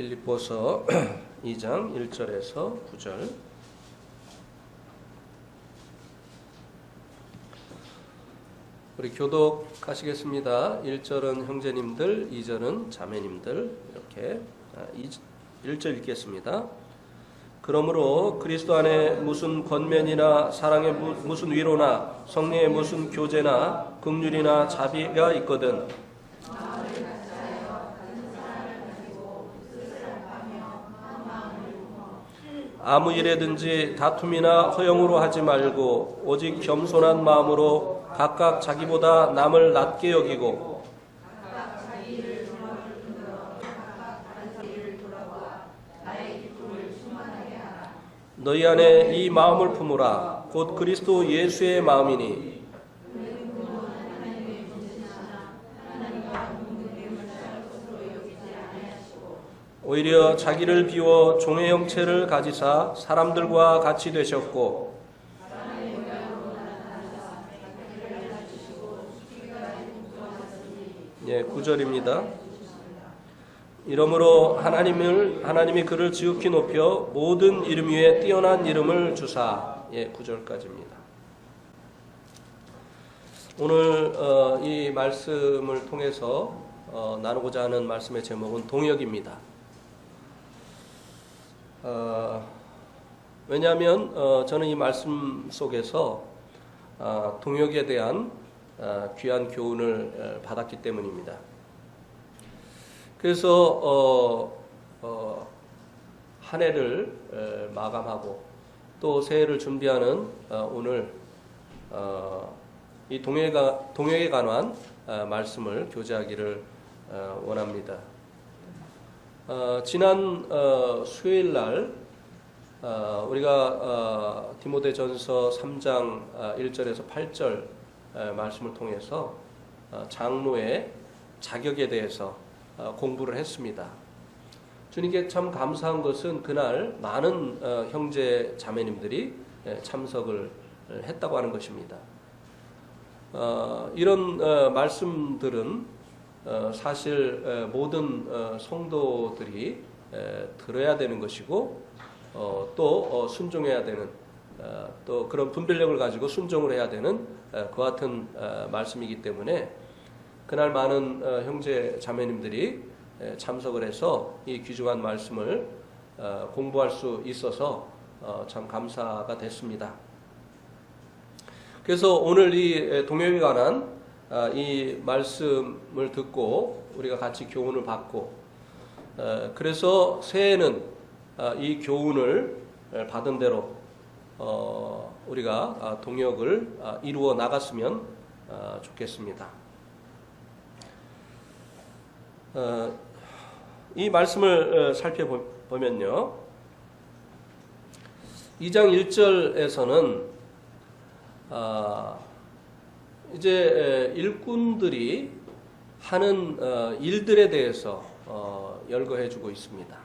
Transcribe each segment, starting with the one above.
빌립보서 2장 1절에서 9절. 우리 교독하시겠습니다. 1절은 형제님들, 2절은 자매님들. 이렇게 1절 읽겠습니다. 그러므로 그리스도 안에 무슨 권면이나 사랑의 무슨 위로나 성령의 무슨 교제나 긍휼이나 자비가 있거든 아무 일에든지 다툼이나 허영으로 하지 말고 오직 겸손한 마음으로 각각 자기보다 남을 낮게 여기고 너희 안에 이 마음을 품으라. 곧 그리스도 예수의 마음이니 오히려 자기를 비워 종의 형체를 가지사 사람들과 같이 되셨고 예, 9절입니다. 이러므로 하나님이 그를 지극히 높여 모든 이름 위에 뛰어난 이름을 주사. 예, 9절까지입니다. 오늘 이 말씀을 통해서 나누고자 하는 말씀의 제목은 동역입니다. 왜냐하면 저는 이 말씀 속에서 동역에 대한 귀한 교훈을 받았기 때문입니다. 그래서 한 해를 마감하고 또 새해를 준비하는 오늘 이 동역에 관한 말씀을 교제하기를 원합니다. 지난 수요일 날 우리가 디모데전서 3장 1절에서 8절 말씀을 통해서 장로의 자격에 대해서 공부를 했습니다. 주님께 참 감사한 것은 그날 많은 형제 자매님들이 참석을 했다고 하는 것입니다. 이런 말씀들은 사실 모든 성도들이 들어야 되는 것이고 또 순종해야 되는 또 그런 분별력을 가지고 순종을 해야 되는 그와 같은 말씀이기 때문에 그날 많은 형제 자매님들이 참석을 해서 이 귀중한 말씀을 공부할 수 있어서 참 감사가 됐습니다. 그래서 오늘 이 동역에 관한 이 말씀을 듣고 우리가 같이 교훈을 받고 그래서 새해에는 이 교훈을 받은 대로 우리가 동역을 이루어 나갔으면 좋겠습니다. 이 말씀을 살펴보면요, 2장 1절에서는 이제 일꾼들이 하는 일들에 대해서 열거해주고 있습니다.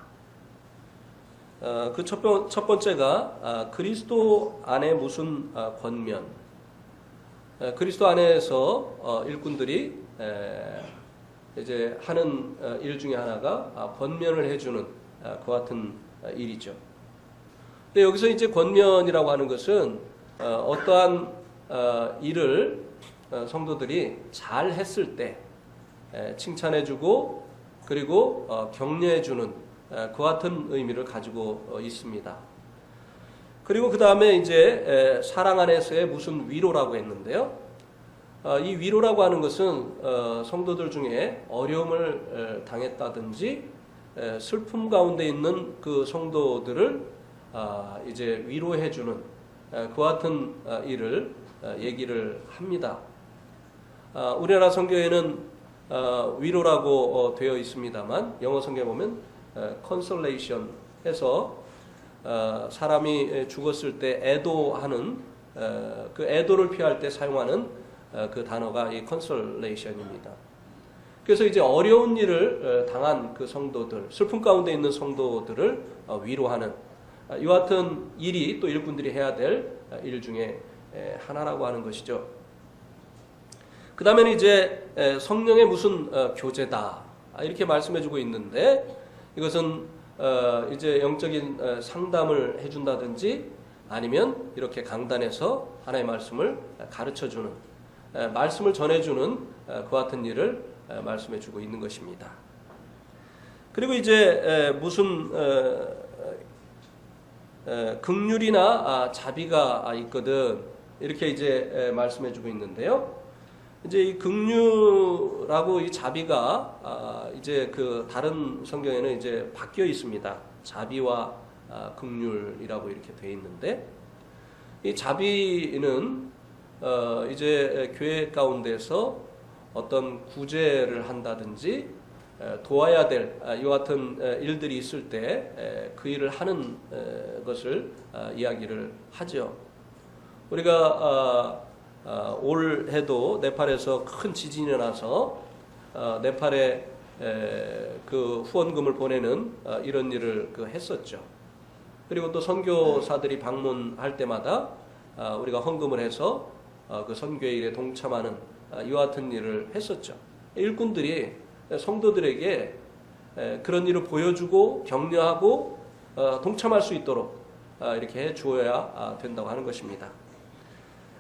그 첫 번째가 그리스도 안에 무슨 권면, 그리스도 안에서 일꾼들이 이제 하는 일 중에 하나가 권면을 해주는 그와 같은 일이죠. 근데 여기서 이제 권면이라고 하는 것은 어떠한 일을 성도들이 잘 했을 때 칭찬해주고 그리고 격려해주는 그와 같은 의미를 가지고 있습니다. 그리고 그 다음에 이제 사랑 안에서의 무슨 위로라고 했는데요. 이 위로라고 하는 것은 성도들 중에 어려움을 당했다든지 슬픔 가운데 있는 그 성도들을 이제 위로해주는 그와 같은 일을 얘기를 합니다. 우리나라 성경에는 위로라고 되어 있습니다만 영어 성경에 보면 consolation 해서 사람이 죽었을 때 애도하는 그 애도를 표할 때 사용하는 그 단어가 이 consolation입니다. 그래서 이제 어려운 일을 당한 그 성도들, 슬픔 가운데 있는 성도들을 위로하는 이와 같은 일이 또 일꾼들이 해야 될 일 중에 하나라고 하는 것이죠. 그 다음에는 이제 성령의 무슨 교제다 이렇게 말씀해주고 있는데 이것은 이제 영적인 상담을 해준다든지 아니면 이렇게 강단에서 하나님의 말씀을 가르쳐주는, 말씀을 전해주는 그와 같은 일을 말씀해주고 있는 것입니다. 그리고 이제 무슨 긍휼이나 자비가 있거든 이렇게 이제 말씀해주고 있는데요. 이제 이 긍휼하고 이 자비가 이제 그 다른 성경에는 이제 바뀌어 있습니다. 자비와 긍휼이라고 이렇게 되어 있는데, 이 자비는 이제 교회 가운데서 어떤 구제를 한다든지 도와야 될 이와 같은 일들이 있을 때 그 일을 하는 것을 이야기를 하죠. 우리가 올해도 네팔에서 큰 지진이 나서 네팔에 그 후원금을 보내는 이런 일을 했었죠. 그리고 또 선교사들이 방문할 때마다 우리가 헌금을 해서 그 선교의 일에 동참하는 이와 같은 일을 했었죠. 일꾼들이 성도들에게 그런 일을 보여주고 격려하고 동참할 수 있도록 이렇게 해 주어야 된다고 하는 것입니다.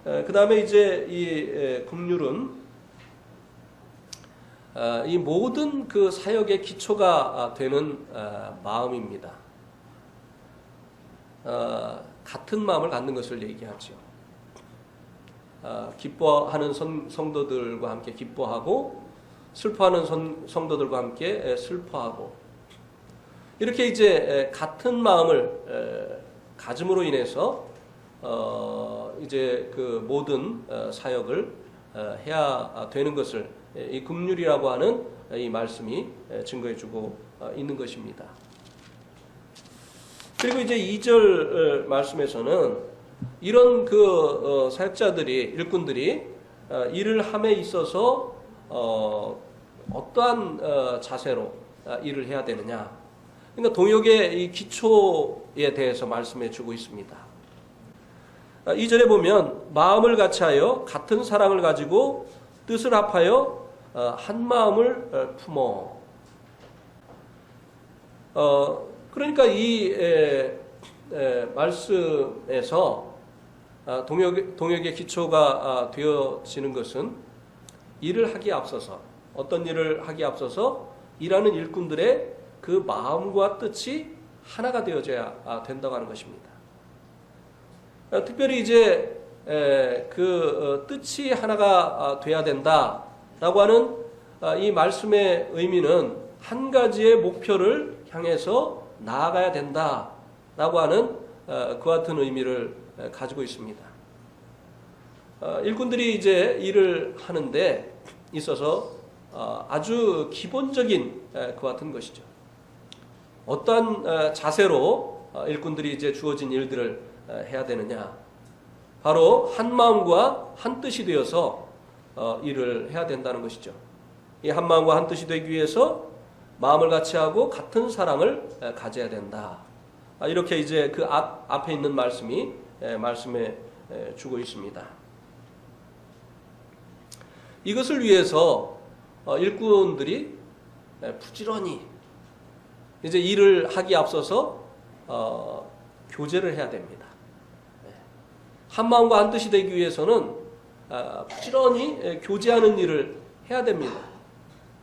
그 다음에 이제 이 긍휼은 이 모든 그 사역의 기초가 되는 마음입니다. 같은 마음을 갖는 것을 얘기하죠. 기뻐하는 성도들과 함께 기뻐하고 슬퍼하는 성도들과 함께 슬퍼하고, 이렇게 이제 같은 마음을 가짐으로 인해서 이제 그 모든 사역을 해야 되는 것을 이 긍휼이라고 하는 이 말씀이 증거해주고 있는 것입니다. 그리고 이제 2절 말씀에서는 이런 그 사역자들이, 일꾼들이 일을 함에 있어서 어떠한 자세로 일을 해야 되느냐, 그러니까 동역의 이 기초에 대해서 말씀해 주고 있습니다. 2절에 보면 마음을 같이하여 같은 사랑을 가지고 뜻을 합하여 한 마음을 품어. 그러니까 이 말씀에서 동역의 기초가 되어지는 것은 일을 하기에 앞서서, 어떤 일을 하기에 앞서서 일하는 일꾼들의 그 마음과 뜻이 하나가 되어져야 된다고 하는 것입니다. 특별히 이제 그 뜻이 하나가 돼야 된다라고 하는 이 말씀의 의미는 한 가지의 목표를 향해서 나아가야 된다라고 하는 그와 같은 의미를 가지고 있습니다. 일꾼들이 이제 일을 하는데 있어서 아주 기본적인 그와 같은 것이죠. 어떠한 자세로 일꾼들이 이제 주어진 일들을 해야 되느냐, 바로 한 마음과 한 뜻이 되어서 일을 해야 된다는 것이죠. 이 한 마음과 한 뜻이 되기 위해서 마음을 같이 하고 같은 사랑을 가져야 된다. 이렇게 이제 그 앞에 있는 말씀이 말씀해 주고 있습니다. 이것을 위해서 일꾼들이 부지런히 이제 일을 하기에 앞서서 교제를 해야 됩니다. 한 마음과 한 뜻이 되기 위해서는 부지런히 교제하는 일을 해야 됩니다.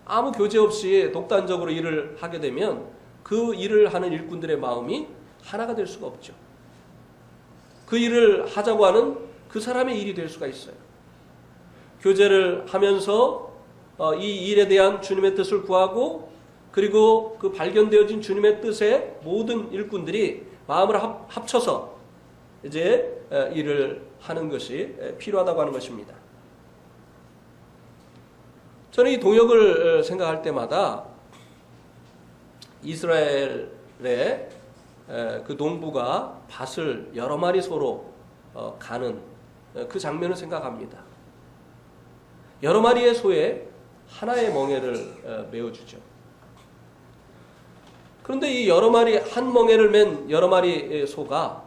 아무 교제 없이 독단적으로 일을 하게 되면 그 일을 하는 일꾼들의 마음이 하나가 될 수가 없죠. 그 일을 하자고 하는 그 사람의 일이 될 수가 있어요. 교제를 하면서 이 일에 대한 주님의 뜻을 구하고, 그리고 그 발견되어진 주님의 뜻에 모든 일꾼들이 마음을 합쳐서 이제 일을 하는 것이 필요하다고 하는 것입니다. 저는 이 동역을 생각할 때마다 이스라엘의 그 농부가 밭을 여러 마리 소로 가는 그 장면을 생각합니다. 여러 마리의 소에 하나의 멍에를 메어주죠. 그런데 이 여러 마리, 한 멍에를 맨 여러 마리의 소가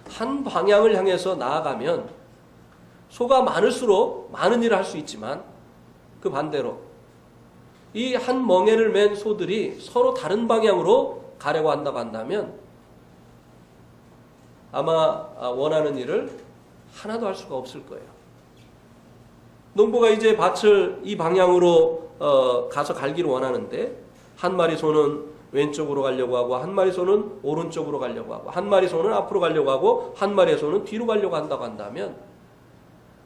한 방향을 향해서 나아가면 소가 많을수록 많은 일을 할 수 있지만, 그 반대로 이 한 멍에를 맨 소들이 서로 다른 방향으로 가려고 한다고 한다면 아마 원하는 일을 하나도 할 수가 없을 거예요. 농부가 이제 밭을 이 방향으로 가서 갈기를 원하는데 한 마리 소는 왼쪽으로 가려고 하고 한 마리 소는 오른쪽으로 가려고 하고 한 마리 소는 앞으로 가려고 하고 한 마리 소는 뒤로 가려고 한다고 한다면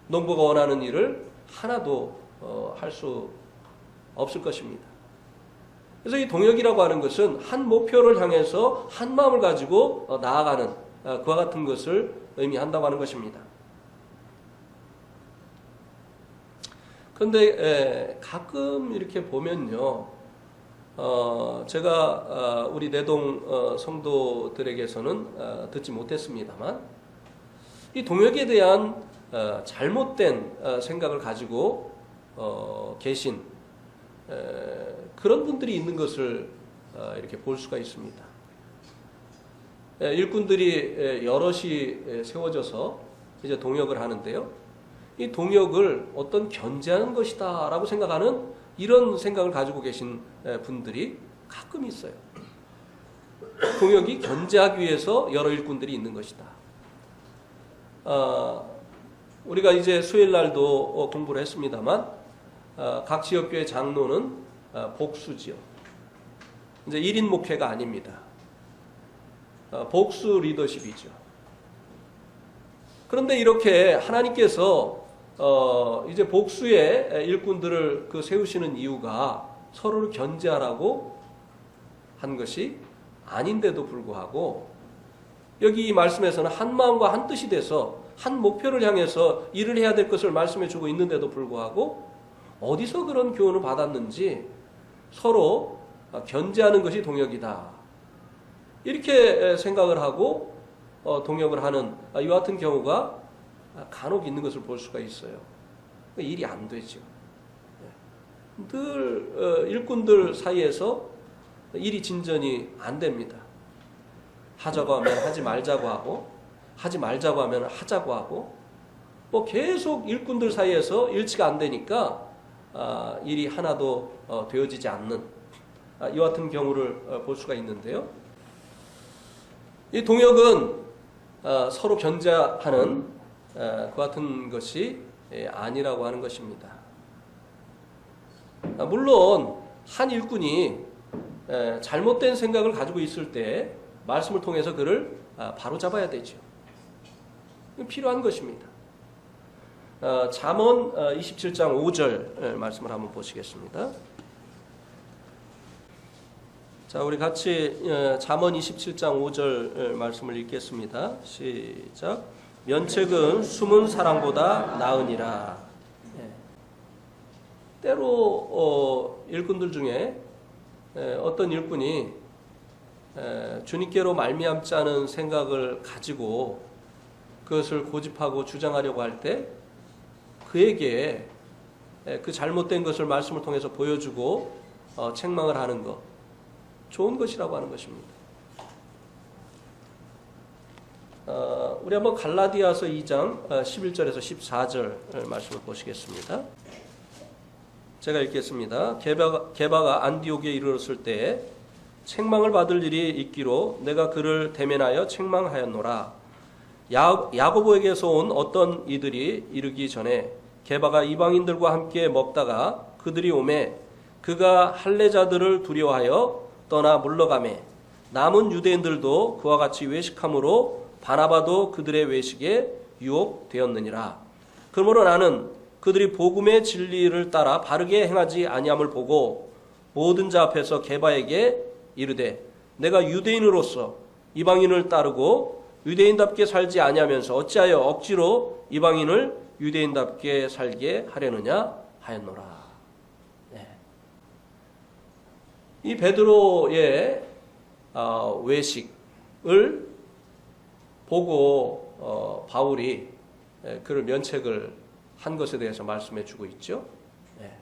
농부가 원하는 일을 하나도 할 수 없을 것입니다. 그래서 이 동역이라고 하는 것은 한 목표를 향해서 한 마음을 가지고 나아가는 그와 같은 것을 의미한다고 하는 것입니다. 그런데 가끔 이렇게 보면요, 제가 우리 내동 성도들에게서는 듣지 못했습니다만 이 동역에 대한 잘못된 생각을 가지고 계신 그런 분들이 있는 것을 이렇게 볼 수가 있습니다. 일꾼들이 여럿이 세워져서 이제 동역을 하는데요. 이 동역을 어떤 견제하는 것이다 라고 생각하는 이런 생각을 가지고 계신 분들이 가끔 있어요. 동역이 견제하기 위해서 여러 일꾼들이 있는 것이다. 우리가 이제 수요일 날도 공부를 했습니다만 각 지역교회 장로는 복수지요. 이제 1인 목회가 아닙니다. 복수 리더십이죠. 그런데 이렇게 하나님께서 이제 복수의 일꾼들을 세우시는 이유가 서로를 견제하라고 한 것이 아닌데도 불구하고 여기 이 말씀에서는 한 마음과 한 뜻이 돼서 한 목표를 향해서 일을 해야 될 것을 말씀해 주고 있는데도 불구하고 어디서 그런 교훈을 받았는지 서로 견제하는 것이 동역이다. 이렇게 생각을 하고 동역을 하는 이와 같은 경우가 간혹 있는 것을 볼 수가 있어요. 일이 안 되죠. 늘 일꾼들 사이에서 일이 진전이 안 됩니다. 하자고 하면 하지 말자고 하고 하지 말자고 하면 하자고 하고 뭐 계속 일꾼들 사이에서 일치가 안 되니까 일이 하나도 되어지지 않는 이와 같은 경우를 볼 수가 있는데요. 이 동역은 서로 견제하는 그 같은 것이 아니라고 하는 것입니다. 물론 한 일꾼이 잘못된 생각을 가지고 있을 때 말씀을 통해서 그를 바로잡아야 되죠. 필요한 것입니다. 잠언 27장 5절 말씀을 한번 보시겠습니다. 자, 우리 같이 잠언 27장 5절 말씀을 읽겠습니다. 시작. 면책은 숨은 사랑보다 나으니라. 때로 일꾼들 중에 어떤 일꾼이 주님께로 말미암지 않은 생각을 가지고 그것을 고집하고 주장하려고 할 때 그에게 그 잘못된 것을 말씀을 통해서 보여주고 책망을 하는 것 좋은 것이라고 하는 것입니다. 우리 한번 갈라디아서 2장 11절에서 14절 말씀을 보시겠습니다. 제가 읽겠습니다. 게바가 안디옥에 이르렀을 때 책망을 받을 일이 있기로 내가 그를 대면하여 책망하였노라. 야고보에게서 온 어떤 이들이 이르기 전에 게바가 이방인들과 함께 먹다가 그들이 오매 그가 할례자들을 두려워하여 떠나 물러가매 남은 유대인들도 그와 같이 외식함으로 바나바도 그들의 외식에 유혹되었느니라. 그러므로 나는 그들이 복음의 진리를 따라 바르게 행하지 아니함을 보고 모든 자 앞에서 게바에게 이르되 내가 유대인으로서 이방인을 따르고 유대인답게 살지 아니하면서 어찌하여 억지로 이방인을 유대인답게 살게 하려느냐 하였노라. 네. 이 베드로의 외식을 보고 바울이 그를 면책을 한 것에 대해서 말씀해 주고 있죠. 네.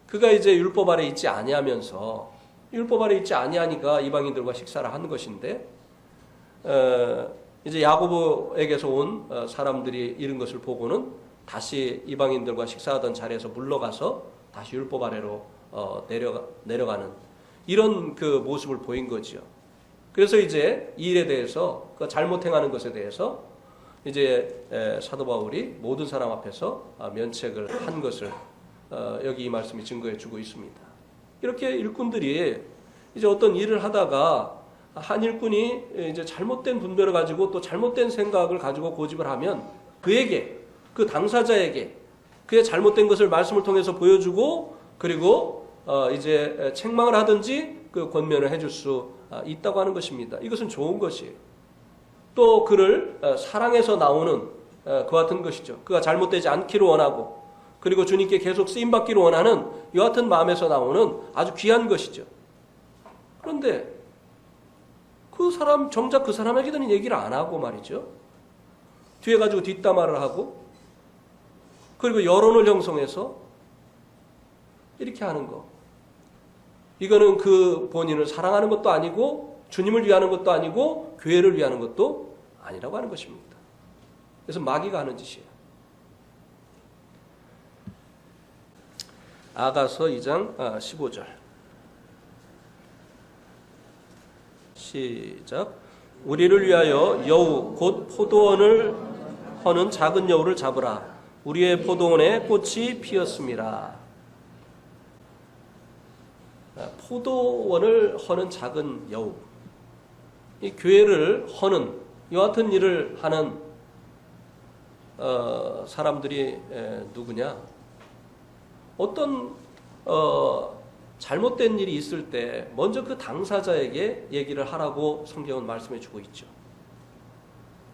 그가 이제 율법 아래 있지 아니하면서 율법 아래 있지 아니하니까 이방인들과 식사를 하는 것인데 이제 야고보에게서 온 사람들이 이런 것을 보고는 다시 이방인들과 식사하던 자리에서 물러가서 다시 율법 아래로 내려가는 이런 그 모습을 보인 거지요. 그래서 이제 이 일에 대해서 그 잘못 행하는 것에 대해서 이제 사도 바울이 모든 사람 앞에서 면책을 한 것을 여기 이 말씀이 증거해 주고 있습니다. 이렇게 일꾼들이 이제 어떤 일을 하다가 한 일꾼이 이제 잘못된 분별을 가지고 또 잘못된 생각을 가지고 고집을 하면 그에게, 그 당사자에게 그의 잘못된 것을 말씀을 통해서 보여주고 그리고 이제 책망을 하든지 그 권면을 해줄 수 있다고 하는 것입니다. 이것은 좋은 것이에요. 또 그를 사랑해서 나오는 그와 같은 것이죠. 그가 잘못되지 않기를 원하고 그리고 주님께 계속 쓰임받기를 원하는 이와 같은 마음에서 나오는 아주 귀한 것이죠. 그런데 그 사람, 정작 그 사람에게는 얘기를 안 하고 말이죠. 뒤에 가지고 뒷담화를 하고 그리고 여론을 형성해서 이렇게 하는 거. 이거는 그 본인을 사랑하는 것도 아니고 주님을 위하는 것도 아니고 교회를 위하는 것도 아니라고 하는 것입니다. 그래서 마귀가 하는 짓이에요. 아가서 2장 15절 시작. 우리를 위하여 여우 곧 포도원을 허는 작은 여우를 잡으라. 우리의 포도원에 꽃이 피었습니다. 포도원을 허는 작은 여우. 이 교회를 허는 이와 같은 일을 하는 사람들이 누구냐? 어떤 잘못된 일이 있을 때 먼저 그 당사자에게 얘기를 하라고 성경은 말씀해 주고 있죠.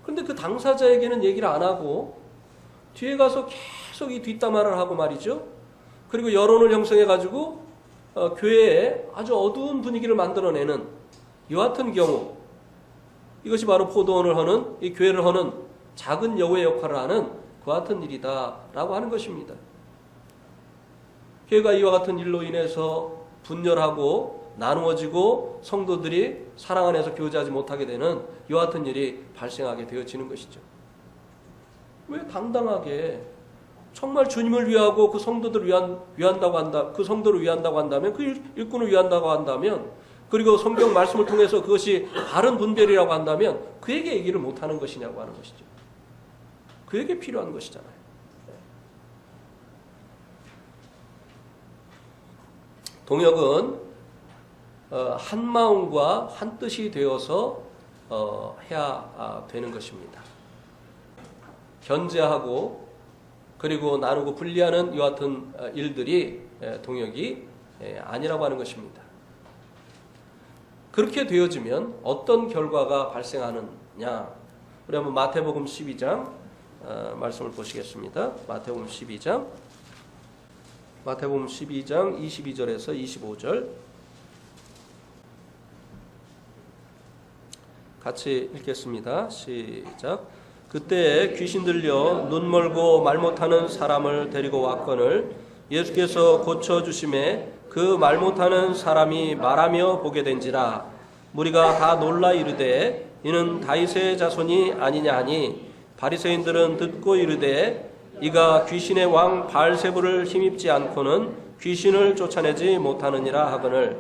그런데 그 당사자에게는 얘기를 안 하고 뒤에 가서 계속 이 뒷담화를 하고 말이죠. 그리고 여론을 형성해 가지고 교회에 아주 어두운 분위기를 만들어내는 이와 같은 경우, 이것이 바로 포도원을 허는, 이 교회를 허는 작은 여우의 역할을 하는 그와 같은 일이다라고 하는 것입니다. 교회가 이와 같은 일로 인해서 분열하고 나누어지고 성도들이 사랑 안에서 교제하지 못하게 되는 이와 같은 일이 발생하게 되어지는 것이죠. 왜 당당하게 정말 주님을 위하고 그 성도들을 위한다고 한다, 그 성도를 위한다고 한다면, 그 일꾼을 위한다고 한다면, 그리고 성경 말씀을 통해서 그것이 바른 분별이라고 한다면 그에게 얘기를 못하는 것이냐고 하는 것이죠. 그에게 필요한 것이잖아요. 동역은 한 마음과 한 뜻이 되어서 해야 되는 것입니다. 견제하고 그리고 나누고 분리하는 이와 같은 일들이 동역이 아니라고 하는 것입니다. 그렇게 되어지면 어떤 결과가 발생하느냐? 우리 한번 마태복음 12장 말씀을 보시겠습니다. 마태복음 12장 22절에서 25절 같이 읽겠습니다. 시작. 그때 귀신 들려 눈 멀고 말 못하는 사람을 데리고 왔거늘 예수께서 고쳐주심에 그 말 못하는 사람이 말하며 보게 된지라. 무리가 다 놀라 이르되 이는 다윗의 자손이 아니냐 하니 바리새인들은 듣고 이르되 이가 귀신의 왕 바알세불을 힘입지 않고는 귀신을 쫓아내지 못하느니라 하거늘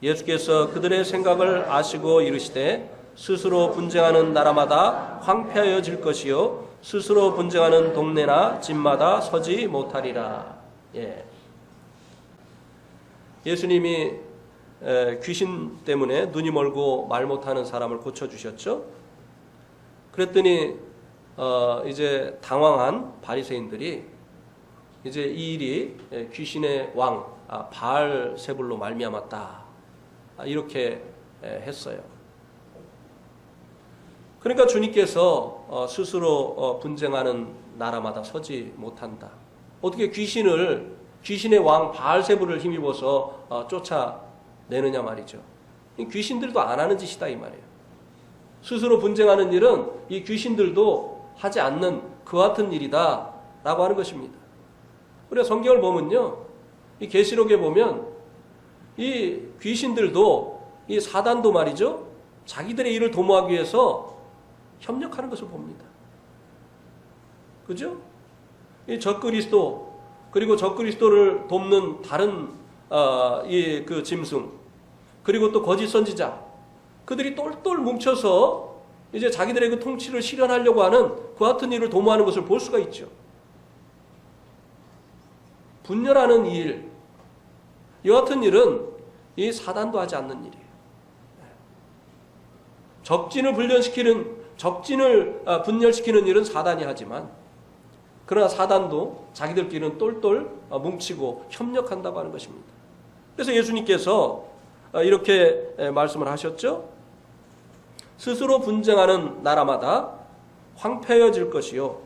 예수께서 그들의 생각을 아시고 이르시되 스스로 분쟁하는 나라마다 황폐하여질 것이요 스스로 분쟁하는 동네나 집마다 서지 못하리라. 예수님이 귀신 때문에 눈이 멀고 말 못하는 사람을 고쳐주셨죠. 그랬더니 이제 당황한 바리새인들이 이제 이 일이 귀신의 왕 바알세불로 말미암았다 이렇게 했어요. 그러니까 주님께서 스스로 분쟁하는 나라마다 서지 못한다. 어떻게 귀신의 왕 바알세불을 힘입어서 쫓아내느냐 말이죠. 귀신들도 안 하는 짓이다 이 말이에요. 스스로 분쟁하는 일은 이 귀신들도 하지 않는 그와 같은 일이다 라고 하는 것입니다. 우리가 성경을 보면요, 이 계시록에 보면 이 귀신들도 이 사단도 말이죠, 자기들의 일을 도모하기 위해서 협력하는 것을 봅니다. 그죠? 이 적그리스도 그리고 적그리스도를 돕는 다른 이 그 짐승, 그리고 또 거짓 선지자, 그들이 똘똘 뭉쳐서 이제 자기들의 그 통치를 실현하려고 하는 그 같은 일을 도모하는 것을 볼 수가 있죠. 분열하는 일, 이 같은 일은 이 사단도 하지 않는 일이에요. 적진을 분열시키는 일은 사단이 하지만, 그러나 사단도 자기들끼리는 똘똘 뭉치고 협력한다고 하는 것입니다. 그래서 예수님께서 이렇게 말씀을 하셨죠. 스스로 분쟁하는 나라마다 황폐해질 것이요,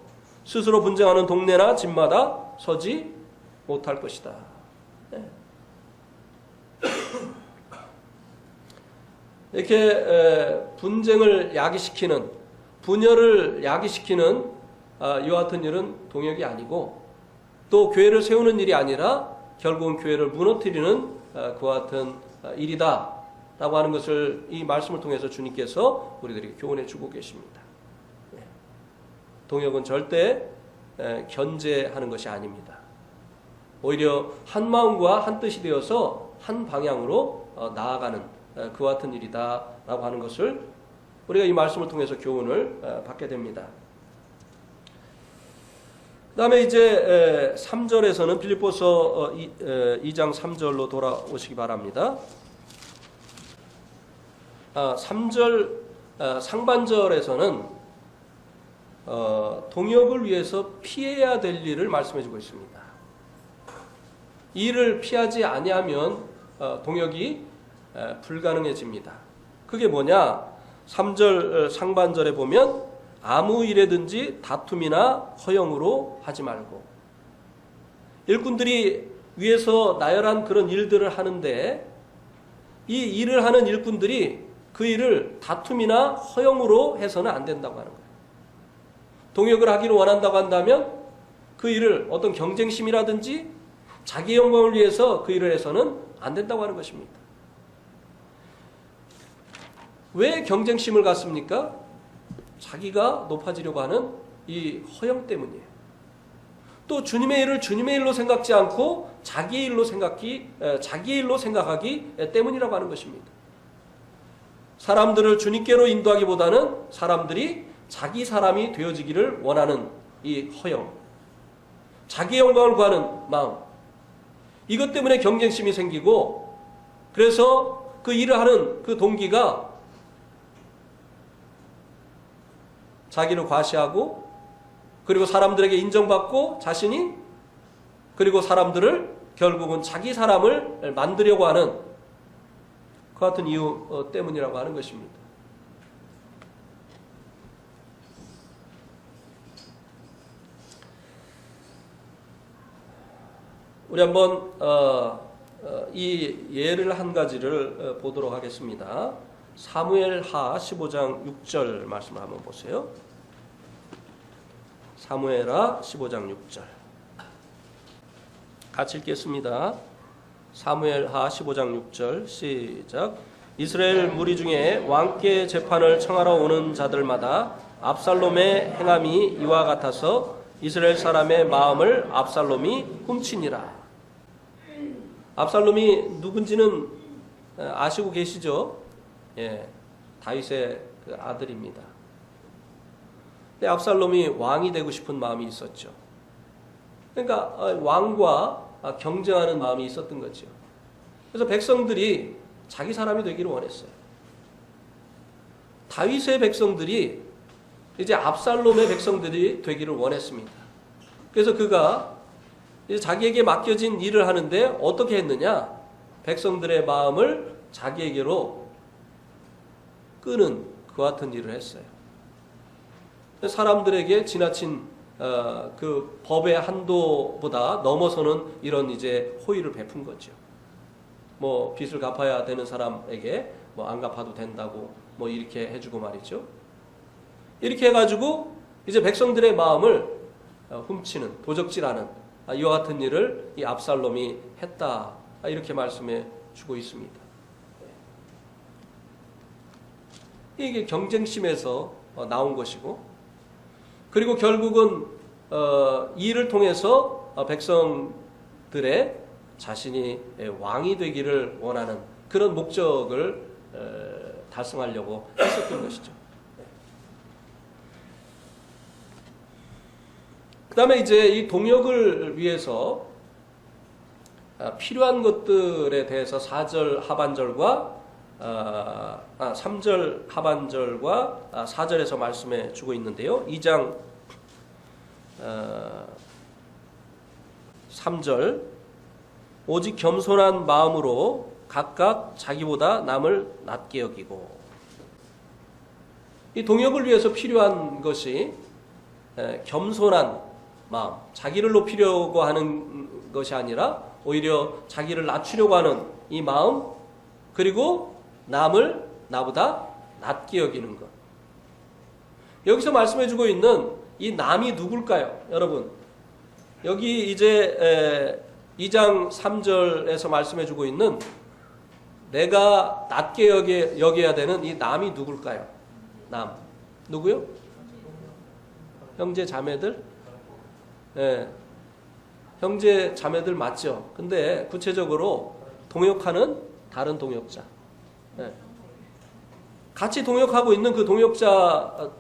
스스로 분쟁하는 동네나 집마다 서지 못할 것이다. 이렇게 분쟁을 야기시키는, 분열을 야기시키는 이와 같은 일은 동역이 아니고, 또 교회를 세우는 일이 아니라 결국은 교회를 무너뜨리는 그와 같은 일이다 라고 하는 것을 이 말씀을 통해서 주님께서 우리들에게 교훈해 주고 계십니다. 동역은 절대 견제하는 것이 아닙니다. 오히려 한 마음과 한 뜻이 되어서 한 방향으로 나아가는 그와 같은 일이다 라고 하는 것을 우리가 이 말씀을 통해서 교훈을 받게 됩니다. 그 다음에 이제 3절에서는 빌립보서 2장 3절로 돌아오시기 바랍니다. 3절 상반절에서는 동역을 위해서 피해야 될 일을 말씀해 주고 있습니다. 이 일을 피하지 아니하면 동역이 불가능해집니다. 그게 뭐냐? 3절 상반절에 보면 아무 일에든지 다툼이나 허영으로 하지 말고, 일꾼들이 위에서 나열한 그런 일들을 하는데 이 일을 하는 일꾼들이 그 일을 다툼이나 허영으로 해서는 안 된다고 하는 거예요. 동역을 하기를 원한다고 한다면 그 일을 어떤 경쟁심이라든지 자기 영광을 위해서 그 일을 해서는 안 된다고 하는 것입니다. 왜 경쟁심을 갖습니까? 자기가 높아지려고 하는 이 허영 때문이에요. 또 주님의 일을 주님의 일로 생각지 않고 자기의 일로 생각하기 때문이라고 하는 것입니다. 사람들을 주님께로 인도하기보다는 사람들이 자기 사람이 되어지기를 원하는 이 허영, 자기의 영광을 구하는 마음, 이것 때문에 경쟁심이 생기고, 그래서 그 일을 하는 그 동기가 자기를 과시하고, 그리고 사람들에게 인정받고 자신이, 그리고 사람들을 결국은 자기 사람을 만들려고 하는 그 같은 이유 때문이라고 하는 것입니다. 우리 한번 이 예를 한 가지를 보도록 하겠습니다. 사무엘하 15장 6절 말씀을 한번 보세요. 사무엘하 15장 6절 같이 읽겠습니다. 사무엘하 15장 6절 시작. 이스라엘 무리 중에 왕께 재판을 청하러 오는 자들마다 압살롬의 행함이 이와 같아서 이스라엘 사람의 마음을 압살롬이 훔치니라. 압살롬이 누군지는 아시고 계시죠? 예, 다윗의 그 아들입니다. 근데 압살롬이 왕이 되고 싶은 마음이 있었죠. 그러니까 왕과 경쟁하는 마음이 있었던 거죠. 그래서 백성들이 자기 사람이 되기를 원했어요. 다윗의 백성들이 이제 압살롬의 백성들이 되기를 원했습니다. 그래서 그가 이제 자기에게 맡겨진 일을 하는데 어떻게 했느냐? 백성들의 마음을 자기에게로 끄는 그 같은 일을 했어요. 사람들에게 지나친 그 법의 한도보다 넘어서는 이런 이제 호의를 베푼 거죠. 뭐 빚을 갚아야 되는 사람에게 뭐 안 갚아도 된다고 뭐 이렇게 해주고 말이죠. 이렇게 해가지고 이제 백성들의 마음을 훔치는, 도적질하는 이와 같은 일을 이 압살롬이 했다, 이렇게 말씀해 주고 있습니다. 이게 경쟁심에서 나온 것이고, 그리고 결국은 이 일을 통해서 백성들의 자신이 왕이 되기를 원하는 그런 목적을 달성하려고 했었던 것이죠. 그 다음에 이제 이 동역을 위해서 필요한 것들에 대해서 4절 하반절과 3절 하반절과 4절에서 말씀해 주고 있는데요. 2장 3절 오직 겸손한 마음으로 각각 자기보다 남을 낮게 여기고, 이 동역을 위해서 필요한 것이 겸손한 마음, 자기를 높이려고 하는 것이 아니라 오히려 자기를 낮추려고 하는 이 마음, 그리고 남을 나보다 낮게 여기는 것. 여기서 말씀해주고 있는 이 남이 누굴까요? 여러분, 여기 이제 2장 3절에서 말씀해주고 있는 내가 낮게 여겨야 되는 이 남이 누굴까요? 남. 누구요? 형제 자매들? 네. 형제 자매들 맞죠? 근데 구체적으로 동역하는 다른 동역자. 네. 같이 동역하고 있는 그 동역자들을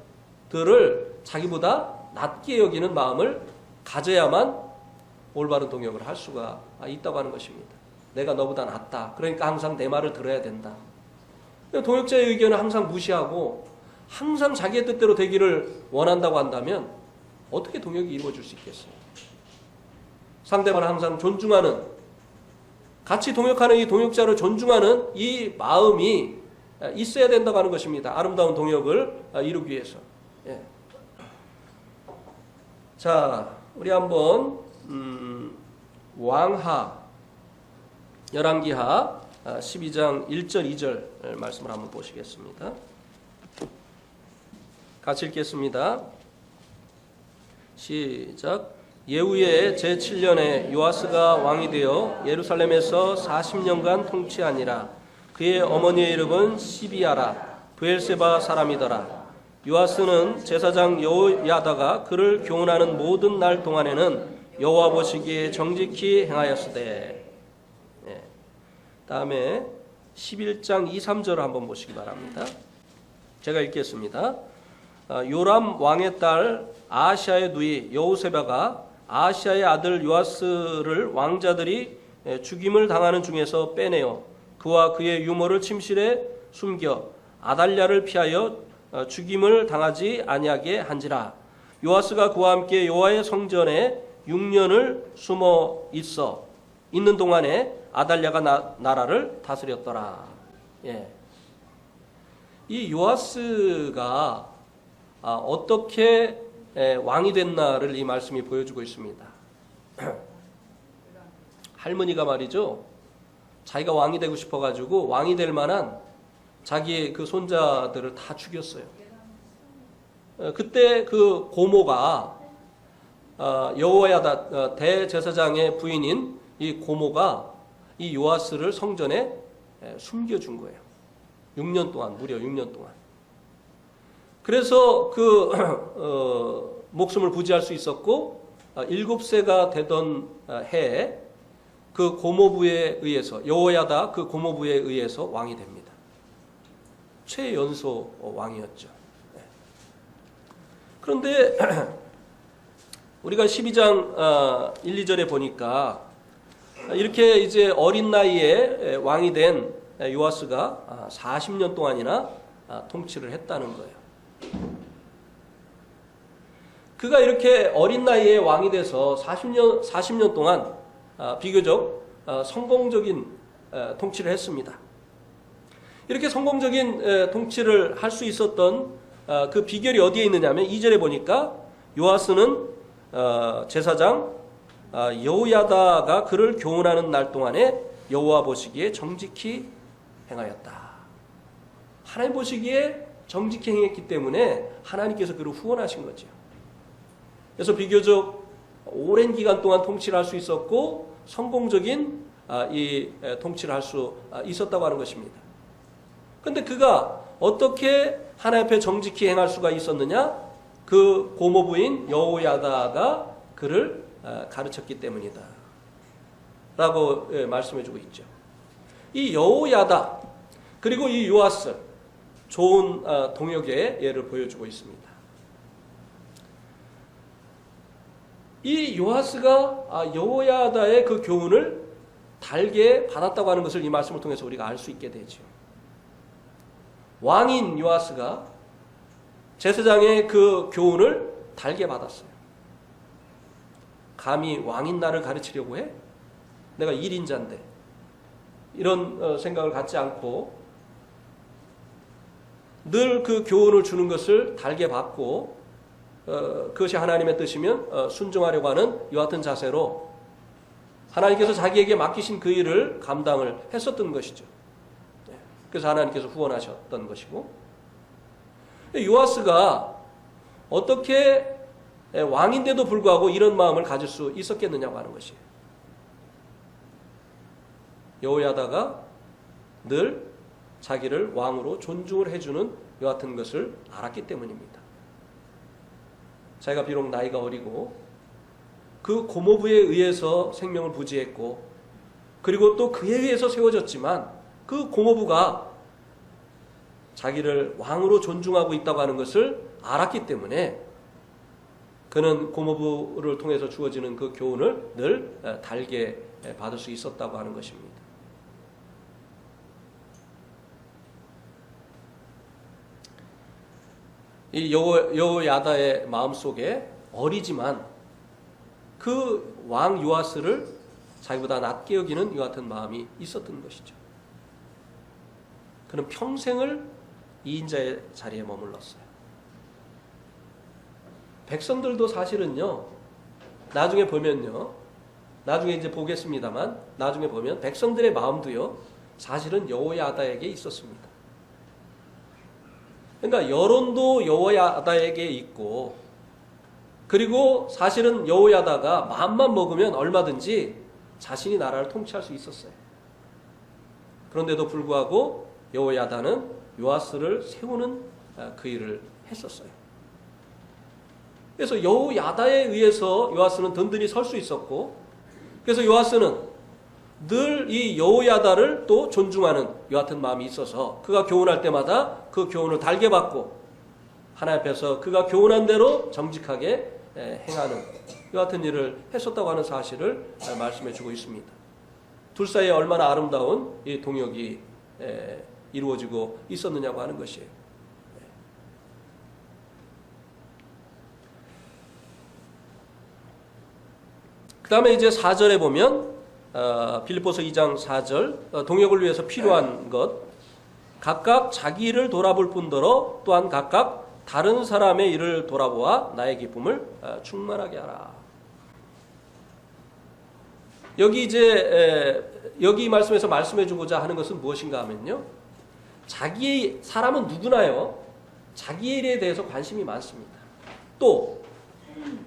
자기보다 낮게 여기는 마음을 가져야만 올바른 동역을 할 수가 있다고 하는 것입니다. 내가 너보다 낫다. 그러니까 항상 내 말을 들어야 된다. 동역자의 의견을 항상 무시하고 항상 자기의 뜻대로 되기를 원한다고 한다면 어떻게 동역이 이루어질 수 있겠어요? 상대방을 항상 존중하는, 같이 동역하는 이 동역자를 존중하는 이 마음이 있어야 된다고 하는 것입니다. 아름다운 동역을 이루기 위해서. 예. 자, 우리 한번 왕하, 열왕기하 12장 1절 2절 말씀을 한번 보시겠습니다. 같이 읽겠습니다. 시작. 예후의 제7년에 요아스가 왕이 되어 예루살렘에서 40년간 통치하니라. 그의 어머니의 이름은 시비아라. 브엘세바 사람이더라. 요아스는 제사장 여호야다가 그를 교훈하는 모든 날 동안에는 여호와 보시기에 정직히 행하였으되. 예. 다음에 11장 2, 3절을 한번 보시기 바랍니다. 제가 읽겠습니다. 요람 왕의 딸 아하시아의 누이 여호세바가 아하시아의 아들 요아스를 왕자들이 죽임을 당하는 중에서 빼내어 그와 그의 유모를 침실에 숨겨 아달랴를 피하여 죽임을 당하지 아니하게 한지라. 요아스가 그와 함께 여호와의 성전에 6년을 숨어 있는 동안에 아달랴가 나라를 다스렸더라. 예. 이 요아스가 어떻게 왕이 됐나를 이 말씀이 보여주고 있습니다. 할머니가 말이죠, 자기가 왕이 되고 싶어가지고 왕이 될 만한 자기의 그 손자들을 다 죽였어요. 그때 그 고모가 여호야다 대제사장의 부인인 이 고모가 이 요아스를 성전에 숨겨준 거예요. 6년 동안, 무려 6년 동안. 그래서 그 목숨을 부지할 수 있었고 7세가 되던 해에 그 고모부에 의해서, 여호야다 그 고모부에 의해서 왕이 됩니다. 최연소 왕이었죠. 그런데 우리가 12장 1, 2절에 보니까 이렇게 이제 어린 나이에 왕이 된 요아스가 40년 동안이나 통치를 했다는 거예요. 그가 이렇게 어린 나이에 왕이 돼서 40년 동안 비교적 성공적인 통치를 했습니다. 이렇게 성공적인 통치를 할 수 있었던 그 비결이 어디에 있느냐면 2절에 보니까 요아스는 제사장 여호야다가 그를 교훈하는 날 동안에 여호와 보시기에 정직히 행하였다. 하나님 보시기에 정직히 행했기 때문에 하나님께서 그를 후원하신 거죠. 그래서 비교적 오랜 기간 동안 통치를 할 수 있었고 성공적인 이 통치를 할 수 있었다고 하는 것입니다. 그런데 그가 어떻게 하나님 앞에 정직히 행할 수가 있었느냐? 그 고모부인 여호야다가 그를 가르쳤기 때문이다 라고 말씀해주고 있죠. 이 여호야다 그리고 이 요아스 좋은 동역의 예를 보여주고 있습니다. 이 요아스가 여호야다의 그 교훈을 달게 받았다고 하는 것을 이 말씀을 통해서 우리가 알 수 있게 되죠. 왕인 요아스가 제사장의 그 교훈을 달게 받았어요. 감히 왕인 나를 가르치려고 해? 내가 1인자인데 이런 생각을 갖지 않고 늘 그 교훈을 주는 것을 달게 받고 그것이 하나님의 뜻이면 순종하려고 하는 이와 같은 자세로 하나님께서 자기에게 맡기신 그 일을 감당을 했었던 것이죠. 그래서 하나님께서 후원하셨던 것이고, 요아스가 어떻게 왕인데도 불구하고 이런 마음을 가질 수 있었겠느냐고 하는 것이에요. 여호야다가 늘 자기를 왕으로 존중을 해주는 이와 같은 것을 알았기 때문입니다. 자기가 비록 나이가 어리고 그 고모부에 의해서 생명을 부지했고 그리고 또 그에 의해서 세워졌지만 그 고모부가 자기를 왕으로 존중하고 있다고 하는 것을 알았기 때문에 그는 고모부를 통해서 주어지는 그 교훈을 늘 달게 받을 수 있었다고 하는 것입니다. 이 여호야다의 마음속에 어리지만 그 왕 요아스를 자기보다 낮게 여기는 이와 같은 마음이 있었던 것이죠. 그는 평생을 2인자의 자리에 머물렀어요. 백성들도 사실은요, 나중에 보면요, 나중에 이제 보겠습니다만, 나중에 보면 백성들의 마음도요, 사실은 여호야다에게 있었습니다. 그러니까 여론도 여호야다에게 있고, 그리고 사실은 여호야다가 마음만 먹으면 얼마든지 자신이 나라를 통치할 수 있었어요. 그런데도 불구하고 여호야다는 요아스를 세우는 그 일을 했었어요. 그래서 여호야다에 의해서 요아스는 든든히 설 수 있었고, 그래서 요아스는 늘 이 여호야다를 또 존중하는 이와 같은 마음이 있어서 그가 교훈할 때마다 그 교훈을 달게 받고 하나님 앞에서 그가 교훈한 대로 정직하게 행하는 이와 같은 일을 했었다고 하는 사실을 말씀해 주고 있습니다. 둘 사이에 얼마나 아름다운 이 동역이 이루어지고 있었느냐고 하는 것이에요. 그 다음에 이제 4절에 보면 빌립보서 2장 4절 동역을 위해서 필요한 것, 각각 자기 일을 돌아볼 뿐더러 또한 각각 다른 사람의 일을 돌아보아 나의 기쁨을 충만하게 하라. 여기 이제 여기 말씀에서 말씀해 주고자 하는 것은 무엇인가 하면요, 사람은 누구나요 자기의 일에 대해서 관심이 많습니다. 또